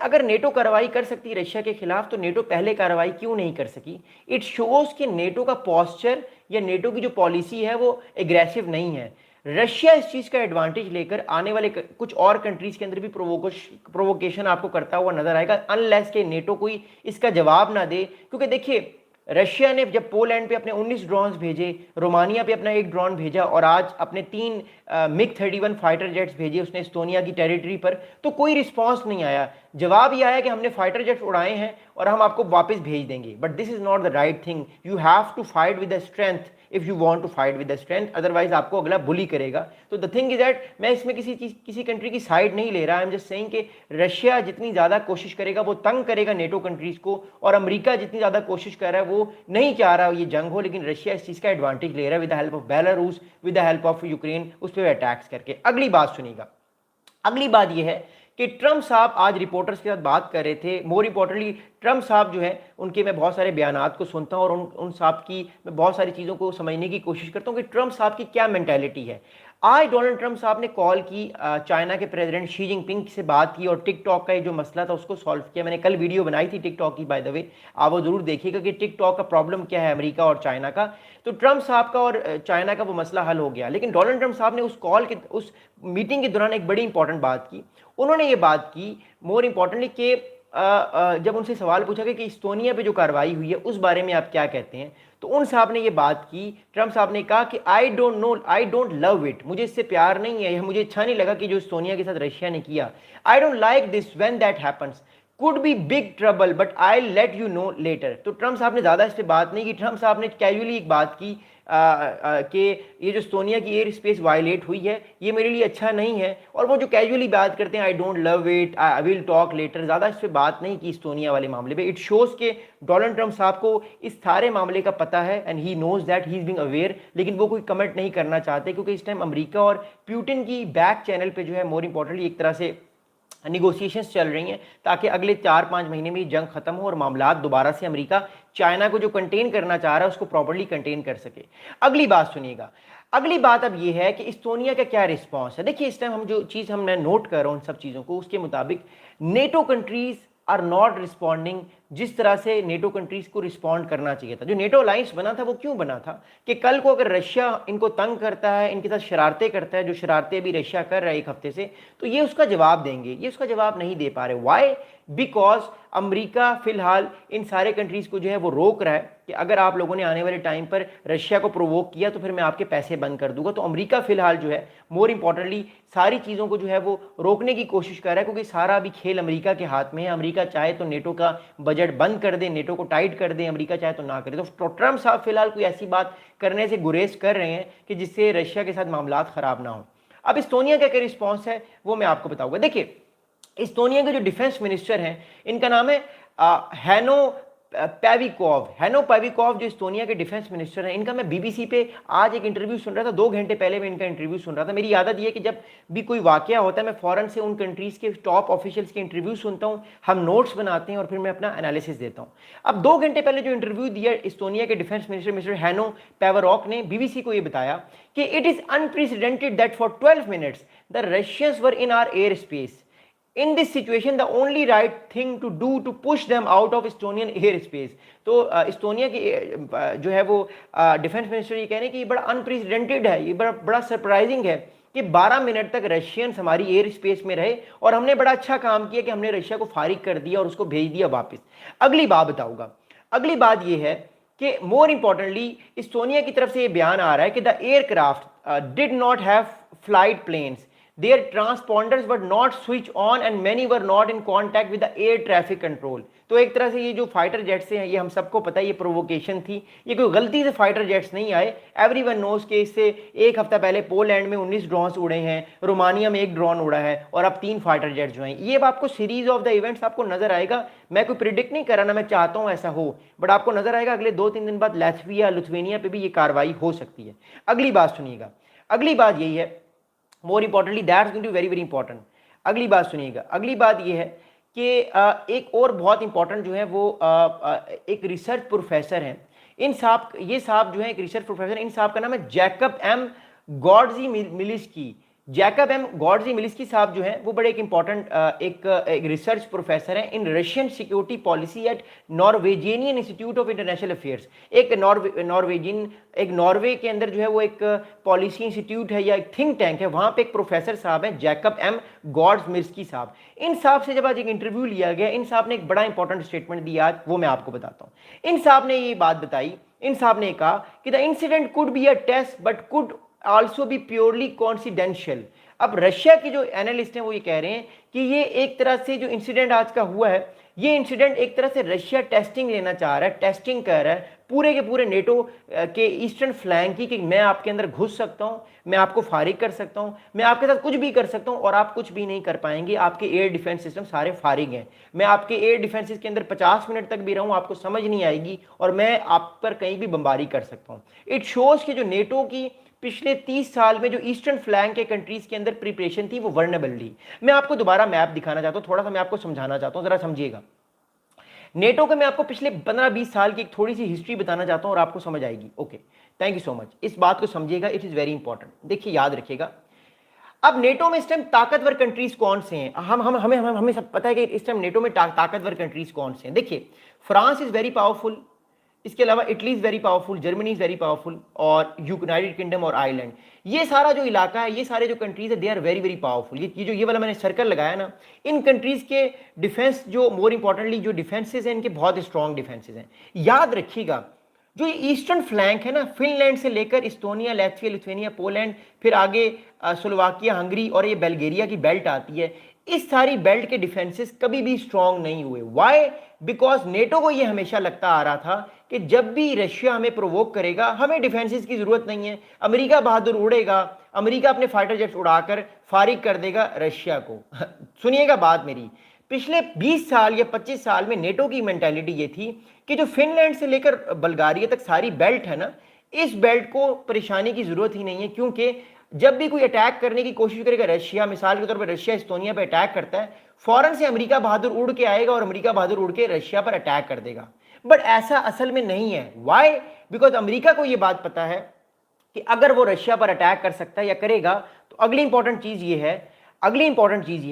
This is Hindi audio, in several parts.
अगर नेटो कार्रवाई कर सकती है रशिया के खिलाफ तो नेटो पहले कार्रवाई क्यों नहीं कर सकी। इट शोज कि नेटो का पोस्चर या नेटो की जो पॉलिसी है वो एग्रेसिव नहीं है। रशिया इस चीज का एडवांटेज लेकर आने वाले कुछ और कंट्रीज के अंदर भी प्रोवोकेशन आपको करता हुआ नजर आएगा, अनलेस के नेटो कोई इसका जवाब ना दे। क्योंकि देखिए, रशिया ने जब पोलैंड पे अपने 19 ड्रोन्स भेजे, रोमानिया पे अपना एक ड्रोन भेजा और आज अपने 3 मिग-31 फाइटर जेट्स भेजे उसने एस्टोनिया की टेरिटरी पर, तो कोई रिस्पांस नहीं आया। जवाब यह आया कि हमने फाइटर जेट्स उड़ाए हैं और हम आपको वापस भेज देंगे। But this is not the right thing. You have to fight with the strength if you want to fight with the strength, otherwise आपको अगला बुली करेगा। तो द थिंग इज दैट मैं इसमें किसी कंट्री की साइड नहीं ले रहा। आई एम जस्ट सेइंग कि रशिया जितनी ज्यादा कोशिश करेगा वो तंग करेगा नेटो कंट्रीज को, और अमेरिका जितनी ज्यादा कोशिश कर रहा है वो नहीं चाह रहा ये जंग हो, लेकिन रशिया इस चीज का एडवांटेज ले रहा है with the help of Belarus, with the help of Ukraine, उस पर अटैक्स करके। अगली बात सुनिएगा। अगली बात यह है कि ट्रंप साहब आज रिपोर्टर्स के साथ बात कर रहे थे। मोर इंपॉर्टेंटली ट्रंप साहब जो है उनके मैं बहुत सारे बयानात को सुनता हूं और उन साहब की मैं बहुत सारी चीज़ों को समझने की कोशिश करता हूं कि ट्रंप साहब की क्या मेंटालिटी है। आज डोनाल्ड ट्रंप साहब ने कॉल की, चाइना के प्रेसिडेंट शी जिनपिंग से बात की और टिकटॉक का जो मसला था उसको सॉल्व किया। मैंने कल वीडियो बनाई थी टिकटॉक की, बाय द वे आप वो जरूर देखिएगा कि टिकटॉक का प्रॉब्लम क्या है अमेरिका और चाइना का। तो ट्रंप साहब का और चाइना का वो मसला हल हो गया। लेकिन डोनाल्ड ट्रंप साहब ने उस मीटिंग के दौरान एक बड़ी इंपॉर्टेंट बात की। उन्होंने ये बात की मोर इंपॉर्टेंटली कि जब उनसे सवाल पूछा कि इस्टोनिया पे जो कार्रवाई हुई है उस बारे में आप क्या कहते हैं, तो उन साहब ने ये बात की, ट्रंप साहब ने कहा कि आई डोंट लव इट, मुझे इससे प्यार नहीं है, मुझे अच्छा नहीं लगा कि जो इस्टोनिया के साथ रशिया ने किया। I don't like this when that happens, could be big trouble but I let you know later. तो ट्रंप साहब ने ज़्यादा इस पर बात नहीं की। ट्रंप साहब ने कैजुअली एक बात की कि ये जो एस्टोनिया की एयर स्पेस वायलेट हुई है ये मेरे लिए अच्छा नहीं है, और वो जो कैजुअली बात करते हैं I don't love it, I will talk later, ज़्यादा इस पर बात नहीं की एस्टोनिया वाले मामले पे। इट शोज़ के डोनाल्ड ट्रंप साहब को इस सारे मामले का पता है and he knows that he is being aware, लेकिन वो कोई कमेंट नहीं करना चाहते क्योंकि इस टाइम अमेरिका और प्यूटिन की बैक चैनल पे जो है मोर इंपॉर्टेंटली एक तरह से निगोशिएशंस चल रही हैं ताकि अगले 4-5 महीने में जंग खत्म हो और मामलात दोबारा से अमेरिका चाइना को जो कंटेन करना चाह रहा है उसको प्रॉपर्ली कंटेन कर सके। अगली बात सुनिएगा। अगली बात अब ये है कि इस्टोनिया का क्या रिस्पांस है। देखिए, इस टाइम हम जो चीज़ मैं नोट कर रहा हूँ उन सब चीज़ों को, उसके मुताबिक NATO countries are not responding जिस तरह से नेटो कंट्रीज को रिस्पॉन्ड करना चाहिए था। जो नेटो अलायंस बना था वो क्यों बना था कि कल को अगर रशिया इनको तंग करता है, इनके साथ शरारतें करता है, जो शरारतें भी रशिया कर रहा है एक हफ्ते से, तो ये उसका जवाब देंगे। ये उसका जवाब नहीं दे पा रहे। वाई? बिकॉज अमेरिका फिलहाल इन सारे कंट्रीज को जो है वो रोक रहा है कि अगर आप लोगों ने आने वाले टाइम पर रशिया को प्रोवोक किया तो फिर मैं आपके पैसे बंद कर दूंगा। तो अमेरिका फिलहाल जो है मोर इंपॉर्टेंटली सारी चीज़ों को जो है वो रोकने की कोशिश कर रहा है, क्योंकि सारा अभी खेल अमेरिका के हाथ में है। अमेरिका चाहे तो नेटो का बजट बंद कर दे, नेटो को टाइट कर दे, अमेरिका चाहे तो ना करे। तो ट्रंप साहब फिलहाल कोई ऐसी बात करने से गुरेज कर रहे हैं कि जिससे रशिया के साथ मामलात खराब ना हो। अब इस्टोनिया का क्या रिस्पॉन्स है वो मैं आपको बताऊंगा। देखिए, इस्टोनिया के जो डिफेंस मिनिस्टर हैं इनका नाम है हैनो पैविकोव जो इस्टोनिया के डिफेंस मिनिस्टर हैं। इनका मैं बीबीसी पे आज एक इंटरव्यू सुन रहा था, 2 घंटे पहले मैं इनका इंटरव्यू सुन रहा था। मेरी आदत ये है कि जब भी कोई वाकया होता है मैं फौरन से उन कंट्रीज के टॉप ऑफिशियल्स के इंटरव्यू सुनता हूँ, हम नोट्स बनाते हैं और फिर मैं अपना एनालिसिस देता हूँ। अब 2 घंटे पहले जो इंटरव्यू दिया इस्टोनिया के डिफेंस मिनिस्टर मिस्टर हैनो पैवरॉक ने बीबीसी को ये बताया कि it is unprecedented that for 12 minutes the Russians were in our air space. In this situation, the only right thing to do to push them out of Estonian airspace। तो इस्टोनिया की जो है वो डिफेंस मिनिस्टर ये कह रहे हैं कि ये बड़ा अनप्रेसिडेंटेड है, ये बड़ा सरप्राइजिंग है कि 12 मिनट तक रशियंस हमारी एयर स्पेस में रहे और हमने बड़ा अच्छा काम किया कि हमने रशिया को फारिग कर दिया और उसको भेज दिया वापस। अगली बात बताऊंगा। अगली बात ये है कि मोर इंपॉर्टेंटली इस्टोनिया की तरफ से ये बयान आ रहा है कि the aircraft did not have flight plans, their transponders were not switched on and many were not in contact with the air traffic control। तो एक तरह से ये जो फाइटर जेट्स हैं ये हम सबको पता है ये प्रोवोकेशन थी, ये कोई गलती से फाइटर जेट्स नहीं आए। एवरीवन नोज के इससे एक हफ्ता पहले पोलैंड में 19 ड्रोन्स उड़े हैं, रोमानिया में 1 ड्रोन उड़ा है और अब 3 फाइटर जेट्स जो हैं। ये आपको सीरीज ऑफ द इवेंट्स आपको नजर आएगा। मैं कोई प्रिडिक्ट नहीं कर रहा, ना मैं चाहता हूँ ऐसा हो, बट आपको नजर आएगा अगले 2-3 दिन बाद लिथुआनिया पे भी ये कार्रवाई हो सकती है। अगली बात सुनिएगा। अगली बात यही है, more importantly that's going to very very important. अगली बात सुनिएगा। अगली बात ये है कि एक और बहुत इंपॉर्टेंट जो है वो एक रिसर्च प्रोफेसर हैं। ये साहब जो है एक रिसर्च प्रोफेसर, इन साहब का नाम है जैकब एम गॉडजी मिलिस्की। जैकब एम गॉडजिमिलिस्की साहब जो हैं वो बड़े एक इंपॉर्टेंट एक रिसर्च प्रोफेसर हैं in Russian security policy at Norwegian institute of international affairs. एक नॉर्वेजियन एक नॉर्वे के अंदर जो है वो एक पॉलिसी इंस्टीट्यूट है या एक थिंक टैंक है, वहां पे एक प्रोफेसर साहब हैं जैकब एम गॉडजिमिलिस्की साहब। इन साहब से जब आज एक इंटरव्यू लिया गया, इन साहब ने एक बड़ा इंपॉर्टेंट स्टेटमेंट दिया, आज वो मैं आपको बताता हूँ। इन साहब ने ये बात बताई, इन साहब ने कहा कि the incident could be a test but could also be purely coincidental. अब रशिया के जो एनालिस्ट हैं वो ये कह रहे हैं कि ये एक तरह से जो इंसिडेंट आज का हुआ है, ये इंसिडेंट एक तरह से रशिया टेस्टिंग लेना चाह रहा है, टेस्टिंग कर रहा है पूरे के पूरे नेटो के ईस्टर्न फ्लैंक की, कि मैं आपके अंदर घुस सकता हूं, मैं आपको फारिग कर सकता हूं, मैं आपके साथ कुछ भी कर सकता हूं और आप कुछ भी नहीं कर पाएंगे, आपके एयर डिफेंस सिस्टम सारे फारिग हैं, मैं आपके एयर डिफेंसेस के अंदर 50 मिनट तक भी रहूं आपको समझ नहीं आएगी और मैं आप पर कहीं भी बमबारी कर सकता हूं। इट शोज कि जो नेटो की पिछले 30 साल में जो ईस्टर्न फ्लैंक के कंट्रीज के अंदर प्रिपरेशन थी वो वर्नेबल थी। मैं आपको दोबारा मैप दिखाना चाहता हूं, थोड़ा सा मैं आपको समझाना चाहता हूं, जरा समझिएगा। नेटो के मैं आपको पिछले 15-20 साल की एक थोड़ी सी हिस्ट्री बताना चाहता हूं और आपको समझ आएगी। Okay, thank you so much, इस बात को समझिएगा, इट इज वेरी इंपॉर्टेंट। देखिए याद रखिएगा, अब नेटो में इस टाइम ताकतवर कंट्रीज कौन से हैं? हमें सब पता है कि इस टाइम नेटो में ताकतवर कंट्रीज कौन से हैं। देखिए, फ्रांस इज वेरी पावरफुल, इसके अलावा Italy is very powerful, Germany is very powerful, और यूनाइटेड किंगडम और आयरलैंड, ये सारा जो इलाका है, ये सारे जो कंट्रीज है, they are very very powerful. ये वाला मैंने सर्कल लगाया ना, इन कंट्रीज के डिफेंस जो मोर इंपॉर्टेंटली जो डिफेंसेस हैं, इनके बहुत स्ट्रॉन्ग डिफेंसेस हैं। याद रखिएगा, जो ईस्टर्न फ्लैंक है ना, फिनलैंड से लेकर इस्टोनिया, लैटविया, लिथुआनिया, पोलैंड, फिर आगे स्लोवाकिया, हंगरी और ये बल्गेरिया की बेल्ट आती है, इस सारी बेल्ट के डिफेंसेस कभी भी स्ट्रांग नहीं हुए। व्हाई? बिकॉज नेटो को ये हमेशा लगता आ रहा था कि जब भी रशिया हमें प्रोवोक करेगा, हमें डिफेंसेस की जरूरत नहीं है, अमेरिका बहादुर उड़ेगा, अमेरिका अपने फाइटर जेट्स उड़ाकर फारिग कर देगा रशिया को। सुनिएगा बात मेरी, पिछले 20 साल या 25 साल में नेटो की मेंटालिटी ये थी कि जो फिनलैंड से लेकर बल्गारिया तक सारी बेल्ट है ना, इस बेल्ट को परेशानी की जरूरत ही नहीं है, क्योंकि जब भी कोई अटैक करने की कोशिश करेगा रशिया, मिसाल के तौर पर रशिया इस्टोनिया पर अटैक करता है, फौरन से अमेरिका बहादुर उड़ के आएगा और अमेरिका बहादुर उड़ के रशिया पर अटैक कर देगा। बट ऐसा असल में नहीं है। व्हाई? बिकॉज अमेरिका को यह बात पता है कि अगर वो रशिया पर अटैक कर सकता है या करेगा, तो अगली इंपॉर्टेंट चीज ये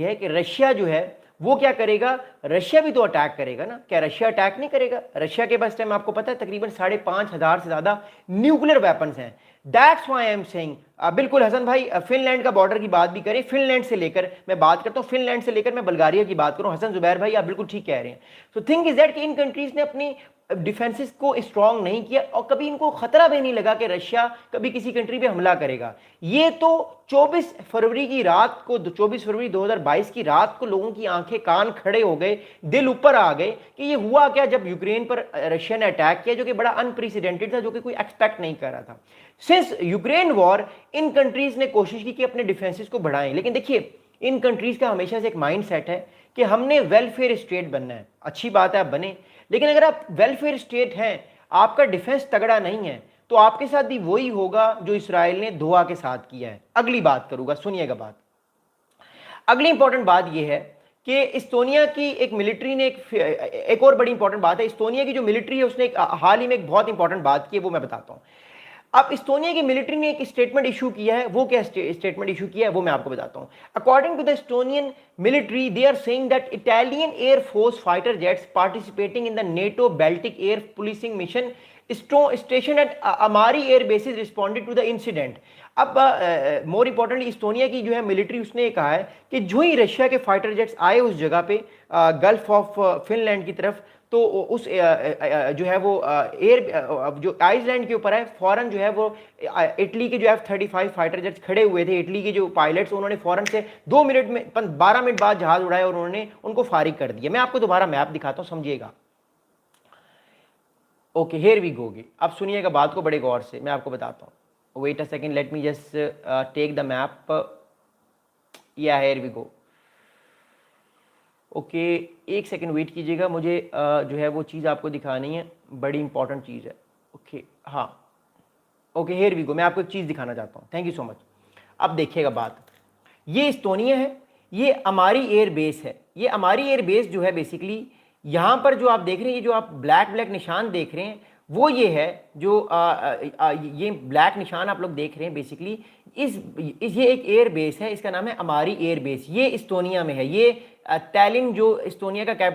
है कि रशिया जो है वो क्या करेगा, रशिया भी तो अटैक करेगा ना। क्या रशिया अटैक नहीं करेगा? रशिया के पास टाइम आपको पता है तकरीबन 5,500 से ज्यादा न्यूक्लियर वेपन्स हैं। That's why I am saying, बिल्कुल हसन भाई, फिनलैंड का बॉर्डर की बात भी करें, फिनलैंड से लेकर मैं बात करता हूं, फिनलैंड से लेकर मैं बल्गारिया की बात करूं, हसन जुबैर भाई आप बिल्कुल ठीक कह रहे हैं। सो थिंग इज दैट कि इन कंट्रीज ने अपनी डिफेंसेस को स्ट्रांग नहीं किया और कभी इनको खतरा भी नहीं लगा कि रशिया कभी किसी कंट्री पे हमला करेगा। ये तो 24 फरवरी की रात को, 24 फरवरी 2022 की रात को लोगों की आंखें कान खड़े हो गए, दिल ऊपर आ गए कि ये हुआ क्या जब यूक्रेन पर रशिया ने अटैक किया, जो कि बड़ा अनप्रेसिडेंटेड था, जो कि कोई एक्सपेक्ट नहीं कर रहा था। Since Ukraine war in countries ने कोशिश की कि अपने डिफेंसेस को बढ़ाएं, लेकिन देखिए इन कंट्रीज का हमेशा से एक माइंड सेट है कि हमने वेलफेयर स्टेट बनना है। अच्छी बात है आप बने, लेकिन अगर आप वेलफेयर स्टेट हैं, आपका डिफेंस तगड़ा नहीं है, तो आपके साथ भी वही होगा जो इसराइल ने दोहा के साथ किया है। अगली बात करूंगा, सुनिएगा बात। अगली इंपॉर्टेंट बात यह है कि इस्टोनिया की एक मिलिट्री ने एक और बड़ी इंपॉर्टेंट बात है, इस्टोनिया की जो मिलिट्री है उसने हाल ही में एक बहुत इंपॉर्टेंट बात की है, वो मैं बताता हूं। अब इस्टोनिया की मिलिट्री ने एक स्टेटमेंट इशू किया है, वो क्या स्टेटमेंट इशू किया है वो मैं आपको बताता हूं। According to the Estonian military, they are saying that Italian air force fighter jets participating in the NATO Baltic air policing mission station at Amari air bases responded to the incident. अब मोर इंपॉर्टेंटली इस्टोनिया की जो है मिलिट्री, उसने कहा है कि जो ही रशिया के फाइटर जेट्स आए उस जगह पे गल्फ ऑफ फिनलैंड की तरफ, तो उस जो है वो एयर जो आइसलैंड के ऊपर है, फौरन जो है वो इटली के जो F-35 फाइटर जेट्स खड़े हुए थे, इटली के जो पायलट्स, उन्होंने फौरन से 2 मिनट में 12 मिनट बाद जहाज उड़ाया और उन्होंने उनको फारिग कर दिया। मैं आपको दोबारा मैप दिखाता हूं, समझिएगा। Okay, here we go. अब सुनिएगा बात को बड़े गौर से, मैं आपको बताता हूँ। Wait a second, let me just take the map. Yeah here we go. Okay, एक सेकेंड वेट कीजिएगा, मुझे जो है वो चीज़ आपको दिखानी है, बड़ी इंपॉर्टेंट चीज़ है। ओके, हाँ, ओके, हियर वी गो। मैं आपको एक चीज़ दिखाना चाहता हूँ, थैंक यू सो मच। अब देखिएगा बात, ये इस्टोनिया है, ये हमारी एयर बेस है। ये हमारी एयर बेस जो है बेसिकली यहाँ पर जो आप देख रहे हैं, ये जो आप ब्लैक ब्लैक निशान देख रहे हैं, वो ये है जो ये ब्लैक निशान आप लोग देख रहे हैं बेसिकली, ये एक एयर बेस है, इसका नाम है अमारी एयर बेस, ये इस्तोनिया में है। ये टैलिन जो इस्तोनिया का कैपिटल